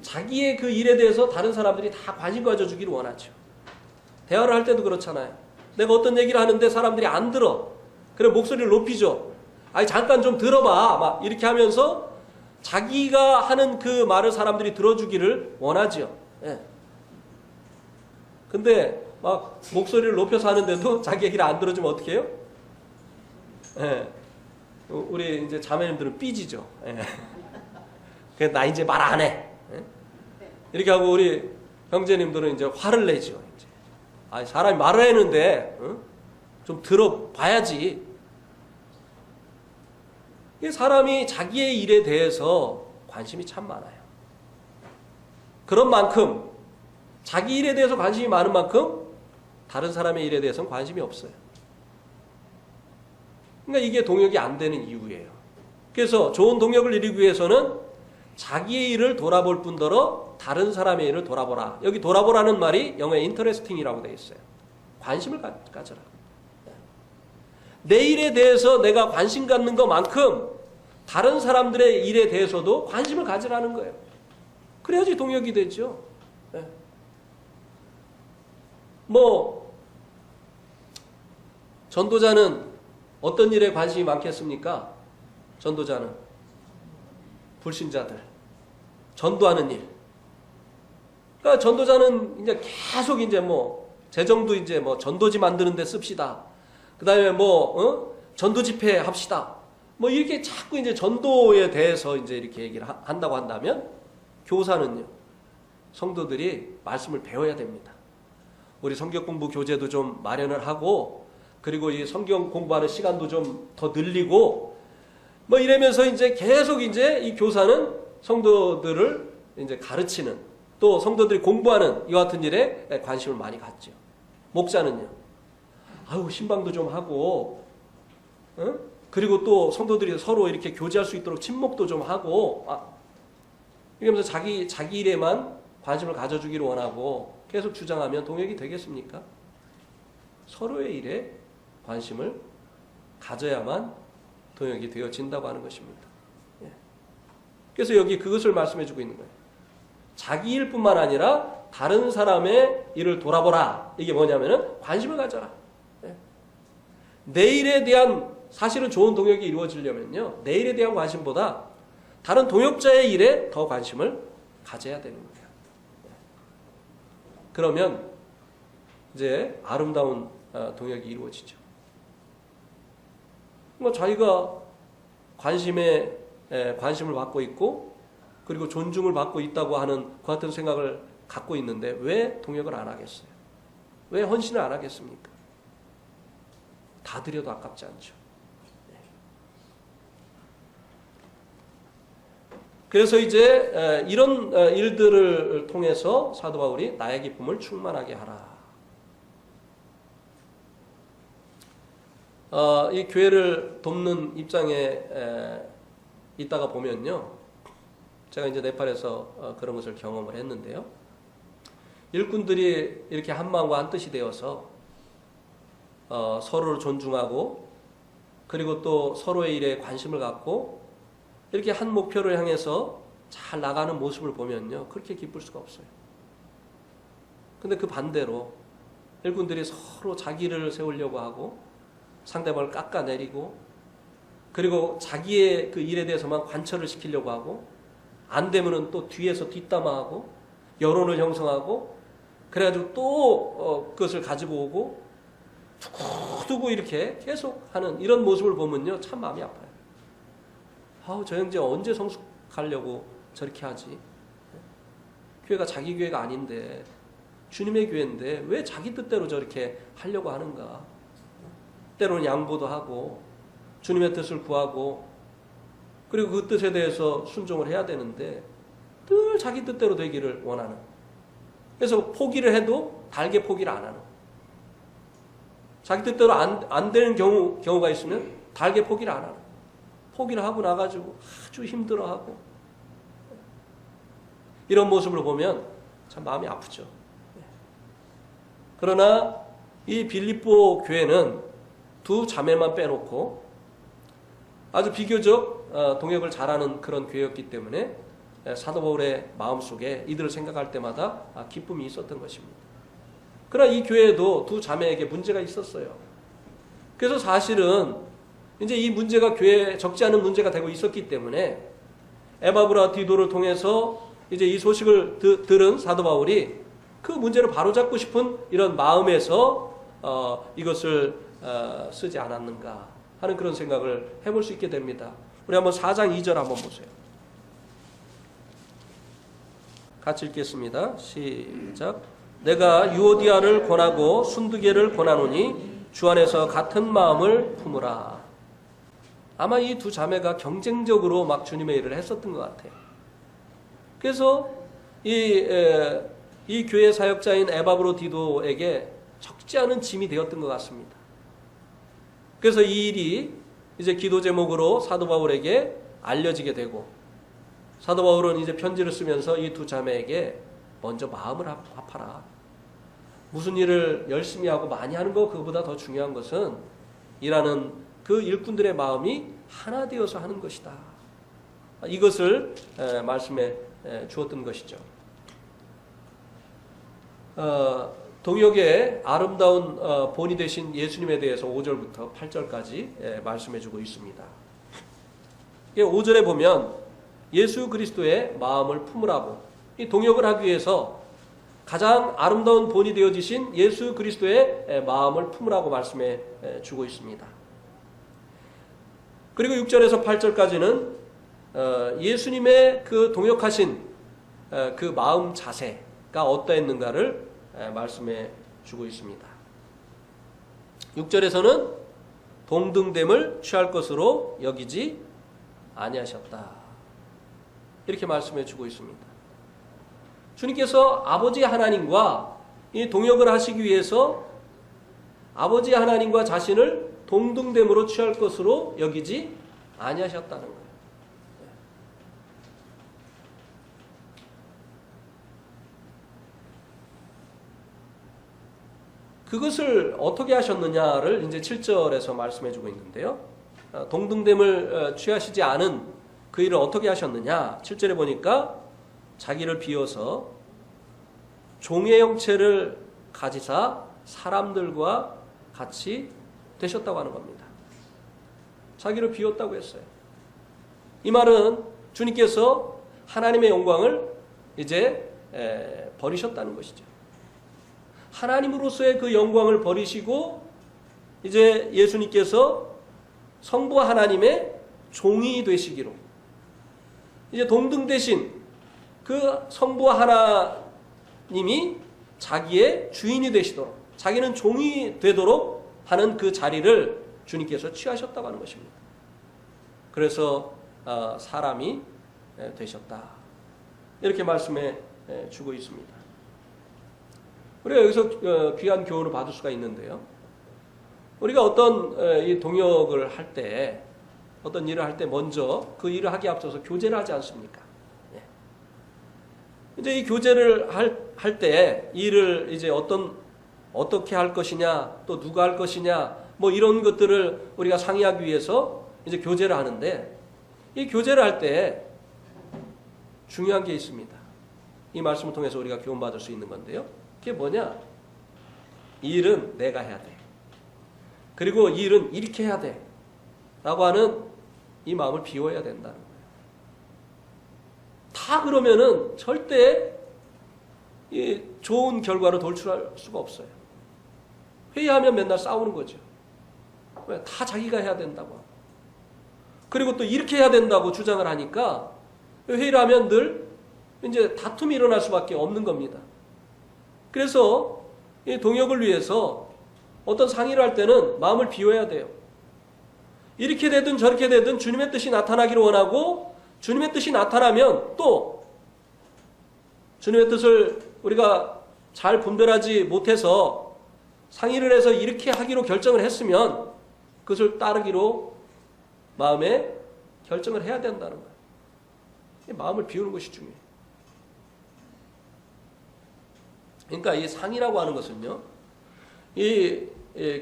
자기의 그 일에 대해서 다른 사람들이 다 관심 가져주기를 원하죠. 대화를 할 때도 그렇잖아요. 내가 어떤 얘기를 하는데 사람들이 안 들어. 그래 목소리를 높이죠. 아니 잠깐 좀 들어봐. 막 이렇게 하면서 자기가 하는 그 말을 사람들이 들어주기를 원하죠. 예. 근데 막 목소리를 높여서 하는데도 자기 얘기를 안 들어주면 어떻게 해요? 예. 우리 이제 자매님들은 삐지죠. 예. 그래서 나 이제 말 안 해. 예? 이렇게 하고 우리 형제님들은 이제 화를 내죠. 이제. 아니 사람이 말을 했는데 좀 들어봐야지. 사람이 자기의 일에 대해서 관심이 참 많아요. 그런 만큼 자기 일에 대해서 관심이 많은 만큼 다른 사람의 일에 대해서는 관심이 없어요. 그러니까 이게 동역이 안 되는 이유예요. 그래서 좋은 동역을 이루기 위해서는 자기의 일을 돌아볼 뿐더러 다른 사람의 일을 돌아보라. 여기 돌아보라는 말이 영어에 interesting이라고 되어 있어요. 관심을 가져라. 내 일에 대해서 내가 관심 갖는 것만큼 다른 사람들의 일에 대해서도 관심을 가지라는 거예요. 그래야지 동역이 되죠. 네. 전도자는 어떤 일에 관심이 많겠습니까? 전도자는 불신자들 전도하는 일. 그러니까 전도자는 이제 계속 이제 뭐 재정도 이제 뭐 전도지 만드는 데 씁시다. 그다음에 뭐 전도 집회 합시다. 뭐 이렇게 자꾸 이제 전도에 대해서 이제 이렇게 얘기를 한다고 한다면 교사는요. 성도들이 말씀을 배워야 됩니다. 우리 성경 공부 교재도 좀 마련을 하고 그리고 이 성경 공부하는 시간도 좀 더 늘리고 뭐 이러면서 이제 계속 이제 이 교사는 성도들을 이제 가르치는 또 성도들이 공부하는 이와 같은 일에 관심을 많이 갖죠. 목사는요. 아유 신방도 좀 하고 그리고 또 성도들이 서로 이렇게 교제할 수 있도록 친목도 좀 하고 이러면서 자기 일에만 관심을 가져주기를 원하고 계속 주장하면 동역이 되겠습니까? 서로의 일에 관심을 가져야만 동역이 되어진다고 하는 것입니다. 예. 그래서 여기 그것을 말씀해 주고 있는 거예요. 자기 일뿐만 아니라 다른 사람의 일을 돌아보라. 이게 뭐냐면은 관심을 가져라. 예. 내 일에 대한 사실은 좋은 동역이 이루어지려면요. 내 일에 대한 관심보다 다른 동역자의 일에 더 관심을 가져야 되는 거예요. 그러면 이제 아름다운 동역이 이루어지죠. 뭐 자기가 관심을 받고 있고 그리고 존중을 받고 있다고 하는 그 같은 생각을 갖고 있는데 왜 동역을 안 하겠어요? 왜 헌신을 안 하겠습니까? 다 드려도 아깝지 않죠. 그래서 이제 이런 일들을 통해서 사도 바울이 나의 기쁨을 충만하게 하라. 이 교회를 돕는 입장에 있다가 보면요. 제가 이제 네팔에서 그런 것을 경험을 했는데요. 일꾼들이 이렇게 한 마음과 한 뜻이 되어서 서로를 존중하고 그리고 또 서로의 일에 관심을 갖고 이렇게 한 목표를 향해서 잘 나가는 모습을 보면요. 그렇게 기쁠 수가 없어요. 근데 그 반대로 일꾼들이 서로 자기를 세우려고 하고 상대방을 깎아내리고 그리고 자기의 그 일에 대해서만 관철을 시키려고 하고 안 되면은 또 뒤에서 뒷담화하고 여론을 형성하고 그래가지고 또 그것을 가지고 오고 두고 이렇게 계속 하는 이런 모습을 보면요. 참 마음이 아파요. 아우 저 형제 언제 성숙하려고 저렇게 하지? 교회가 자기 교회가 아닌데 주님의 교회인데 왜 자기 뜻대로 저렇게 하려고 하는가? 때로는 양보도 하고 주님의 뜻을 구하고 그리고 그 뜻에 대해서 순종을 해야 되는데 늘 자기 뜻대로 되기를 원하는 그래서 포기를 해도 달게 포기를 안 하는 자기 뜻대로 안 되는 경우가 있으면 달게 포기를 안 하는 포기를 하고 나가지고 아주 힘들어하고 이런 모습을 보면 참 마음이 아프죠. 그러나 이 빌립보 교회는 두 자매만 빼놓고 아주 비교적 동역을 잘하는 그런 교회였기 때문에 사도 바울의 마음속에 이들을 생각할 때마다 기쁨이 있었던 것입니다. 그러나 이 교회에도 두 자매에게 문제가 있었어요. 그래서 사실은 이제 이 문제가 교회에 적지 않은 문제가 되고 있었기 때문에 에바브라 디도를 통해서 이제 이 소식을 들은 사도 바울이 그 문제를 바로잡고 싶은 이런 마음에서 이것을 쓰지 않았는가 하는 그런 생각을 해볼 수 있게 됩니다. 우리 한번 4장 2절 한번 보세요. 같이 읽겠습니다. 시작. 내가 유오디아를 권하고 순두계를 권하노니 주 안에서 같은 마음을 품으라. 아마 이 두 자매가 경쟁적으로 막 주님의 일을 했었던 것 같아요. 그래서 이 교회 사역자인 에바브로 디도에게 적지 않은 짐이 되었던 것 같습니다. 그래서 이 일이 이제 기도 제목으로 사도 바울에게 알려지게 되고 사도 바울은 이제 편지를 쓰면서 이 두 자매에게 먼저 마음을 아파라. 무슨 일을 열심히 하고 많이 하는 거 그거보다 더 중요한 것은 일하는 그 일꾼들의 마음이 하나 되어서 하는 것이다. 이것을 말씀해 주었던 것이죠. 동역의 아름다운 본이 되신 예수님에 대해서 5절부터 8절까지 말씀해 주고 있습니다. 5절에 보면 예수 그리스도의 마음을 품으라고 이 동역을 하기 위해서 가장 아름다운 본이 되어지신 예수 그리스도의 마음을 품으라고 말씀해 주고 있습니다. 그리고 6절에서 8절까지는 예수님의 그 동역하신 그 마음 자세가 어떠했는가를 말씀해 주고 있습니다. 6절에서는 동등됨을 취할 것으로 여기지 아니하셨다. 이렇게 말씀해 주고 있습니다. 주님께서 아버지 하나님과 이 동역을 하시기 위해서 아버지 하나님과 자신을 동등됨으로 취할 것으로 여기지 아니하셨다는 거예요. 그것을 어떻게 하셨느냐를 이제 7절에서 말씀해 주고 있는데요. 동등됨을 취하시지 않은 그 일을 어떻게 하셨느냐. 7절에 보니까 자기를 비워서 종의 형체를 가지사 사람들과 같이 되셨다고 하는 겁니다. 자기를 비웠다고 했어요. 이 말은 주님께서 하나님의 영광을 이제 버리셨다는 것이죠. 하나님으로서의 그 영광을 버리시고 이제 예수님께서 성부 하나님의 종이 되시기로, 이제 동등 되신 그 성부 하나님이 자기의 주인이 되시도록, 자기는 종이 되도록 하는 그 자리를 주님께서 취하셨다고 하는 것입니다. 그래서 사람이 되셨다. 이렇게 말씀해 주고 있습니다. 우리가 여기서 귀한 교훈을 받을 수가 있는데요. 우리가 어떤 이 동역을 할 때, 어떤 일을 할 때 먼저 그 일을 하기에 앞서서 교제를 하지 않습니까? 이제 이 교제를 할 때 일을 이제 어떻게 할 것이냐, 또 누가 할 것이냐, 뭐 이런 것들을 우리가 상의하기 위해서 이제 교제를 하는데, 이 교제를 할 때 중요한 게 있습니다. 이 말씀을 통해서 우리가 교훈받을 수 있는 건데요. 그게 뭐냐? 이 일은 내가 해야 돼. 그리고 이 일은 이렇게 해야 돼. 라고 하는 이 마음을 비워야 된다는 거예요. 다 그러면은 절대 좋은 결과로 돌출할 수가 없어요. 회의하면 맨날 싸우는 거죠. 왜? 다 자기가 해야 된다고. 그리고 또 이렇게 해야 된다고 주장을 하니까 회의를 하면 늘 이제 다툼이 일어날 수밖에 없는 겁니다. 그래서 이 동역을 위해서 어떤 상의를 할 때는 마음을 비워야 돼요. 이렇게 되든 저렇게 되든 주님의 뜻이 나타나기를 원하고, 주님의 뜻이 나타나면 또 주님의 뜻을 우리가 잘 분별하지 못해서 상의를 해서 이렇게 하기로 결정을 했으면 그것을 따르기로 마음에 결정을 해야 된다는 거예요. 마음을 비우는 것이 중요해요. 그러니까 이 상의라고 하는 것은요, 이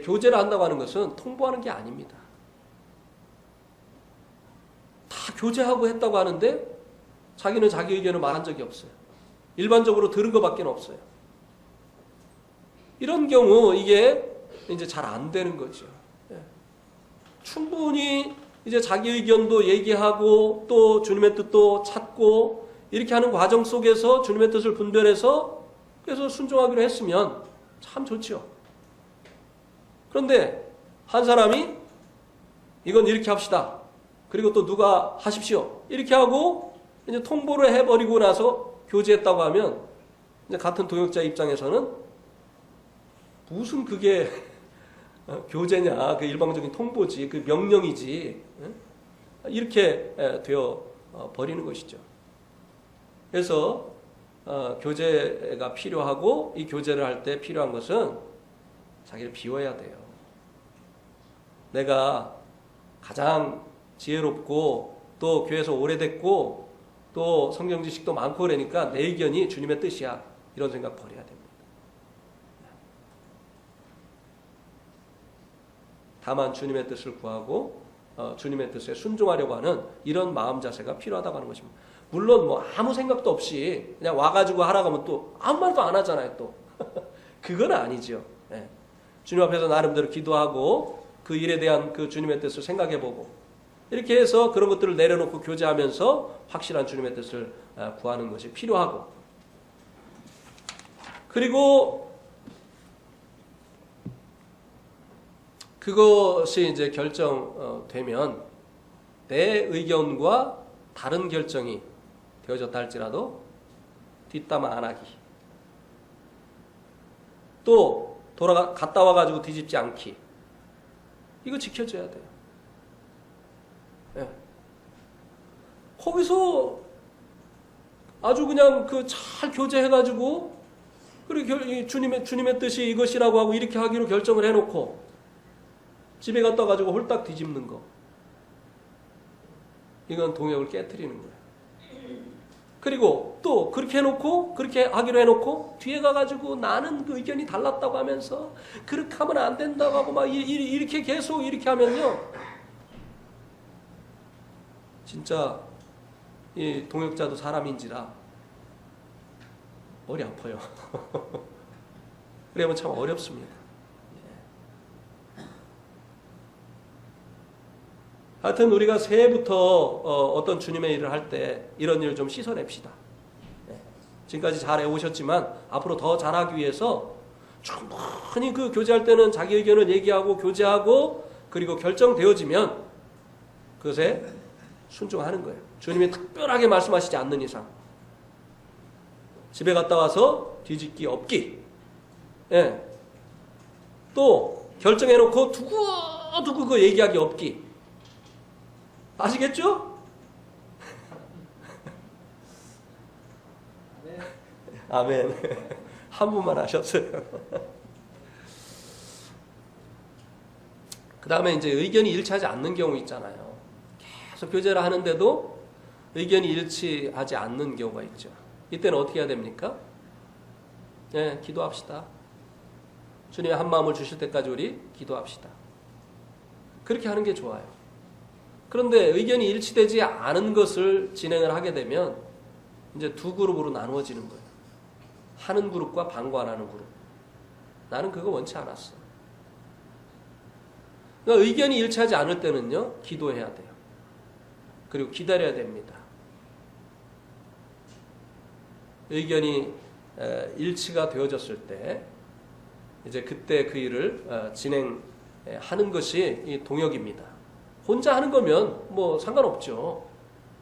교제를 한다고 하는 것은 통보하는 게 아닙니다. 다 교제하고 했다고 하는데 자기는 자기 의견을 말한 적이 없어요. 일반적으로 들은 것밖에 없어요. 이런 경우 이게 이제 잘 안 되는 거죠. 충분히 이제 자기 의견도 얘기하고 또 주님의 뜻도 찾고 이렇게 하는 과정 속에서 주님의 뜻을 분별해서 그래서 순종하기로 했으면 참 좋죠. 그런데 한 사람이 이건 이렇게 합시다. 그리고 또 누가 하십시오. 이렇게 하고 이제 통보를 해버리고 나서 교제했다고 하면 이제 같은 동역자 입장에서는 무슨 그게 교제냐, 그 일방적인 통보지, 그 명령이지, 이렇게 되어 버리는 것이죠. 그래서 교제가 필요하고 이 교제를 할 때 필요한 것은 자기를 비워야 돼요. 내가 가장 지혜롭고 또 교회에서 오래됐고 또 성경 지식도 많고 그러니까 내 의견이 주님의 뜻이야. 이런 생각 버려야 됩니다. 다만 주님의 뜻을 구하고 주님의 뜻에 순종하려고 하는 이런 마음 자세가 필요하다고 하는 것입니다. 물론 뭐 아무 생각도 없이 그냥 와가지고 하라고 하면 또 아무 말도 안 하잖아요. 또 그건 아니죠. 네. 주님 앞에서 나름대로 기도하고 그 일에 대한 그 주님의 뜻을 생각해보고 이렇게 해서 그런 것들을 내려놓고 교제하면서 확실한 주님의 뜻을 구하는 것이 필요하고, 그리고 그것이 이제 결정되면 내 의견과 다른 결정이 되어졌다 할지라도 뒷담화 안 하기. 또 갔다 와가지고 뒤집지 않기. 이거 지켜줘야 돼요. 네. 거기서 아주 그냥 잘 교제해가지고 그리고 주님의 뜻이 이것이라고 하고 이렇게 하기로 결정을 해놓고 집에 갔다 가지고 홀딱 뒤집는 거. 이건 동역을 깨트리는 거예요. 그리고 또 그렇게 해놓고 그렇게 하기로 해놓고 뒤에 가가지고 나는 그 의견이 달랐다고 하면서 그렇게 하면 안 된다고 하고 막 이렇게 계속 이렇게 하면요. 진짜 이 동역자도 사람인지라 머리 아파요. 그러면 참 어렵습니다. 하여튼 우리가 새해부터 어떤 주님의 일을 할 때 이런 일을 좀 씻어냅시다. 지금까지 잘해 오셨지만 앞으로 더 잘하기 위해서 충분히 그 교제할 때는 자기 의견을 얘기하고 교제하고 그리고 결정되어지면 그것에 순종하는 거예요. 주님이 특별하게 말씀하시지 않는 이상 집에 갔다 와서 뒤집기 없기. 예. 또 결정해놓고 두고 그 얘기하기 없기. 아시겠죠? 아멘. 한 분만 하셨어요. 그 다음에 이제 의견이 일치하지 않는 경우 있잖아요. 계속 교제를 하는데도 의견이 일치하지 않는 경우가 있죠. 이때는 어떻게 해야 됩니까? 네, 기도합시다. 주님의 한 마음을 주실 때까지 우리 기도합시다. 그렇게 하는 게 좋아요. 그런데 의견이 일치되지 않은 것을 진행을 하게 되면 이제 두 그룹으로 나누어지는 거예요. 하는 그룹과 방관하는 그룹. 나는 그거 원치 않았어. 그러니까 의견이 일치하지 않을 때는요, 기도해야 돼요. 그리고 기다려야 됩니다. 의견이 일치가 되어졌을 때 이제 그때 그 일을 진행하는 것이 이 동역입니다. 혼자 하는 거면 뭐 상관없죠.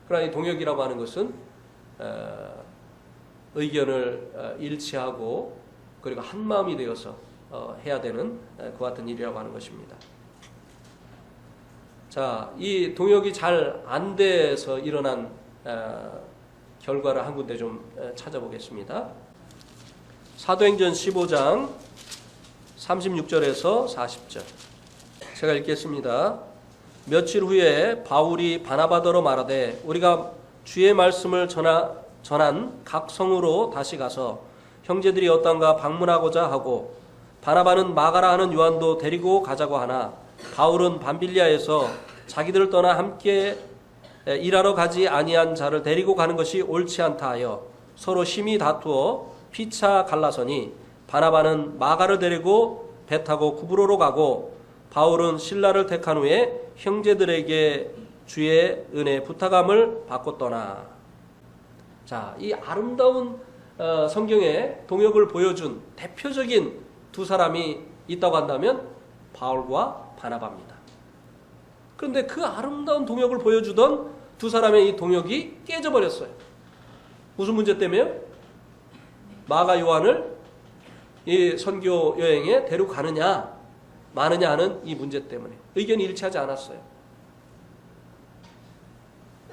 그러나 이 동역이라고 하는 것은 의견을 일치하고 그리고 한 마음이 되어서 해야 되는 그 같은 일이라고 하는 것입니다. 자, 이 동역이 잘 안 돼서 일어난 결과를 한 군데 좀 찾아보겠습니다. 사도행전 15장 36절에서 40절. 제가 읽겠습니다. 며칠 후에 바울이 바나바더러 말하되 우리가 주의 말씀을 전한 각 성으로 다시 가서 형제들이 어떤가 방문하고자 하고 바나바는 마가라 하는 요한도 데리고 가자고 하나 바울은 밤빌리아에서 자기들을 떠나 함께 일하러 가지 아니한 자를 데리고 가는 것이 옳지 않다 하여 서로 심히 다투어 피차 갈라서니 바나바는 마가를 데리고 배 타고 구브로로 가고 바울은 실라를 택한 후에 형제들에게 주의 은혜 부탁함을 받고 떠나. 자, 이 아름다운 성경의 동역을 보여준 대표적인 두 사람이 있다고 한다면 바울과 바나바입니다. 그런데 그 아름다운 동역을 보여주던 두 사람의 이 동역이 깨져버렸어요. 무슨 문제 때문에요? 마가 요한을 이 선교 여행에 데려가느냐 마느냐 하는 이 문제 때문에 의견이 일치하지 않았어요.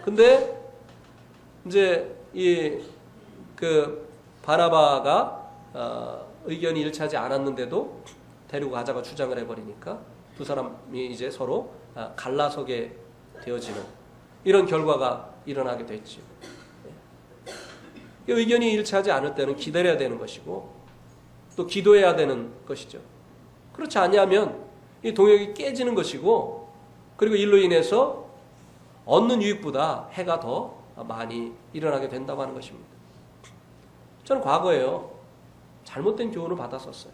근데 이제 그 바나바가 의견이 일치하지 않았는데도 데리고 가자고 주장을 해버리니까 두 사람이 이제 서로 갈라서게 되어지는 이런 결과가 일어나게 됐죠. 의견이 일치하지 않을 때는 기다려야 되는 것이고 또 기도해야 되는 것이죠. 그렇지 않으면 이 동역이 깨지는 것이고 그리고 이로 인해서 얻는 유익보다 해가 더 많이 일어나게 된다고 하는 것입니다. 저는 과거에요. 잘못된 교훈을 받았었어요.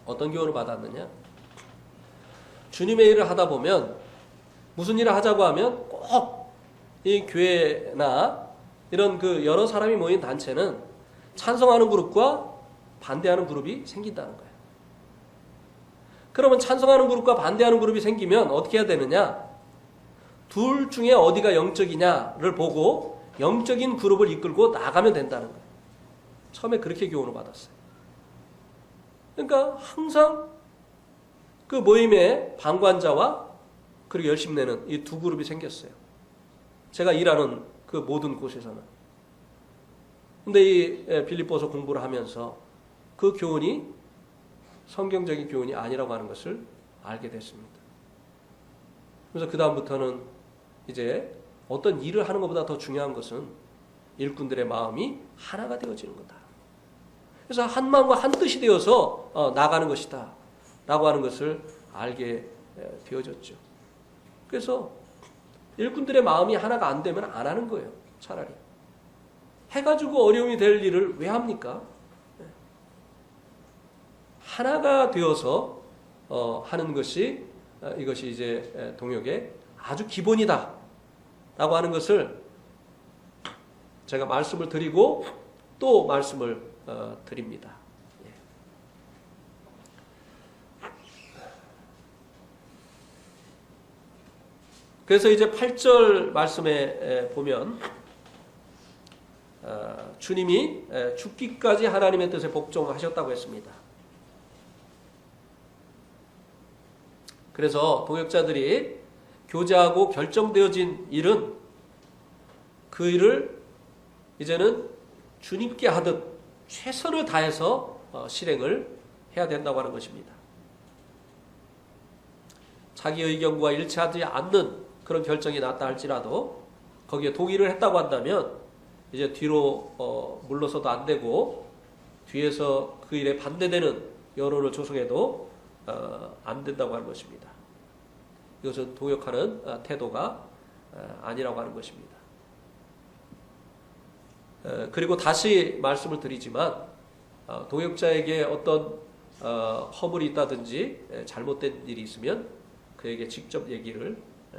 어떤 교훈을 받았느냐? 주님의 일을 하다 보면 무슨 일을 하자고 하면 꼭 이 교회나 이런 그 여러 사람이 모인 단체는 찬성하는 그룹과 반대하는 그룹이 생긴다는 거예요. 그러면 찬성하는 그룹과 반대하는 그룹이 생기면 어떻게 해야 되느냐? 둘 중에 어디가 영적이냐를 보고 영적인 그룹을 이끌고 나가면 된다는 거예요. 처음에 그렇게 교훈을 받았어요. 그러니까 항상 그 모임의 방관자와 그리고 열심 내는 이 두 그룹이 생겼어요. 제가 일하는 그 모든 곳에서는. 근데 이 빌립보서 공부를 하면서 그 교훈이 성경적인 교훈이 아니라고 하는 것을 알게 됐습니다. 그래서 그 다음부터는 이제 어떤 일을 하는 것보다 더 중요한 것은 일꾼들의 마음이 하나가 되어지는 거다. 그래서 한 마음과 한 뜻이 되어서 나가는 것이다 라고 하는 것을 알게 되어졌죠. 그래서 일꾼들의 마음이 하나가 안 되면 안 하는 거예요. 차라리 해가지고 어려움이 될 일을 왜 합니까? 하나가 되어서 하는 것이 이것이 이제 동역의 아주 기본이다 라고 하는 것을 제가 말씀을 드리고 또 말씀을 드립니다. 그래서 이제 8절 말씀에 보면 주님이 죽기까지 하나님의 뜻에 복종하셨다고 했습니다. 그래서 동역자들이 교제하고 결정되어진 일은 그 일을 이제는 주님께 하듯 최선을 다해서 실행을 해야 된다고 하는 것입니다. 자기 의견과 일치하지 않는 그런 결정이 났다 할지라도 거기에 동의를 했다고 한다면 이제 뒤로 물러서도 안 되고 뒤에서 그 일에 반대되는 여론을 조성해도 안 된다고 하는 것입니다. 이것은 동역하는 태도가 아니라고 하는 것입니다. 그리고 다시 말씀을 드리지만 동역자에게 어떤 허물이 있다든지 잘못된 일이 있으면 그에게 직접 얘기를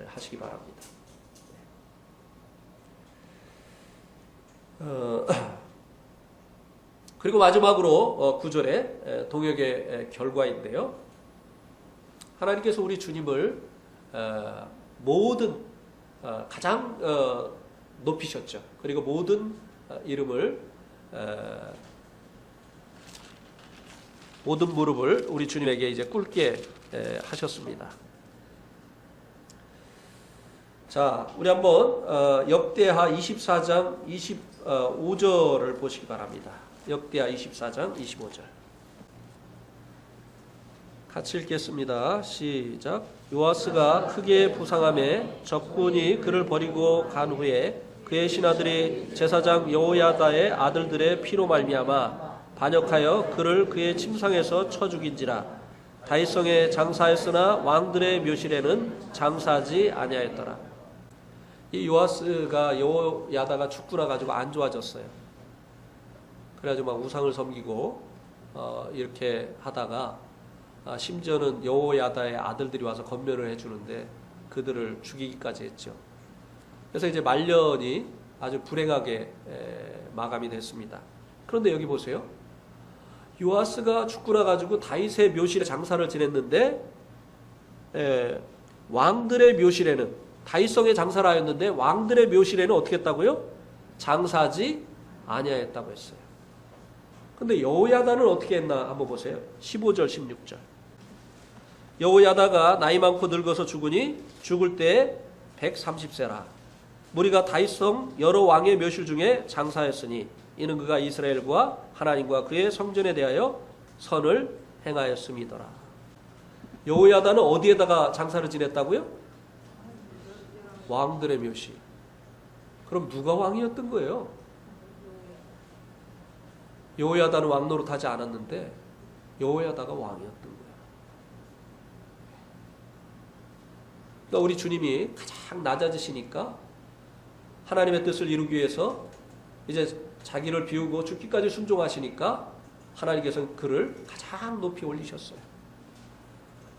하시기 바랍니다. 그리고 마지막으로 9절에 동역의 결과인데요. 하나님께서 우리 주님을 모든 가장 높이셨죠. 그리고 모든 이름을 모든 무릎을 우리 주님에게 이제 꿇게 하셨습니다. 자, 우리 한번 역대하 24장 25절을 보시기 바랍니다. 역대하 24장 25절. 같이 읽겠습니다. 시작. 요아스가 크게 부상함에 적군이 그를 버리고 간 후에 그의 신하들이 제사장 여호야다의 아들들의 피로 말미암아 반역하여 그를 그의 침상에서 쳐 죽인지라. 다윗성에 장사했으나 왕들의 묘실에는 장사하지 아니하였더라. 이 요아스가 여호야다가 죽고 나가지고 안 좋아졌어요. 그래가지고 막 우상을 섬기고 이렇게 하다가 심지어는 여호야다의 아들들이 와서 건면을 해주는데 그들을 죽이기까지 했죠. 그래서 이제 말년이 아주 불행하게 마감이 됐습니다. 그런데 여기 보세요. 요아스가 죽고 나가지고 다윗의 묘실에 장사를 지냈는데 왕들의 묘실에는 다윗성에 장사를 하였는데 왕들의 묘실에는 어떻게 했다고요? 장사하지 아니하였다고 했어요. 근데 여호야다는 어떻게 했나 한번 보세요. 15절 16절. 여호야다가 나이 많고 늙어서 죽으니 죽을 때 130세라. 무리가 다윗성 여러 왕의 묘실 중에 장사했으니 이는 그가 이스라엘과 하나님과 그의 성전에 대하여 선을 행하였음이더라. 여호야다는 어디에다가 장사를 지냈다고요? 왕들의 묘실. 그럼 누가 왕이었던 거예요? 여호야다는 왕 노릇하지 않았는데 여호야다가 왕이었던 거예요. 그러니까 우리 주님이 가장 낮아지시니까 하나님의 뜻을 이루기 위해서 이제 자기를 비우고 죽기까지 순종하시니까 하나님께서 그를 가장 높이 올리셨어요.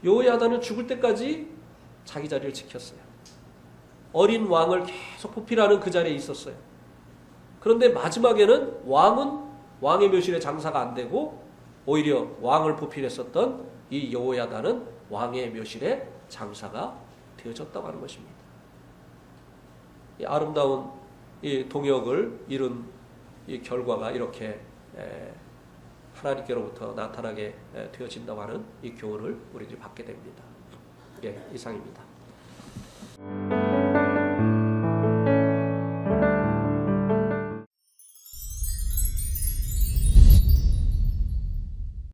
여호야다는 죽을 때까지 자기 자리를 지켰어요. 어린 왕을 계속 보필하는 그 자리에 있었어요. 그런데 마지막에는 왕은 왕의 묘실에 장사가 안 되고 오히려 왕을 보필했었던 이 여호야다는 왕의 묘실에 장사가 되어졌다고 하는 것입니다. 이 아름다운 이 동역을 이룬 이 결과가 이렇게 하나님께로부터 나타나게 되어진다고 하는 이 교훈을 우리들이 받게 됩니다. 예, 이상입니다.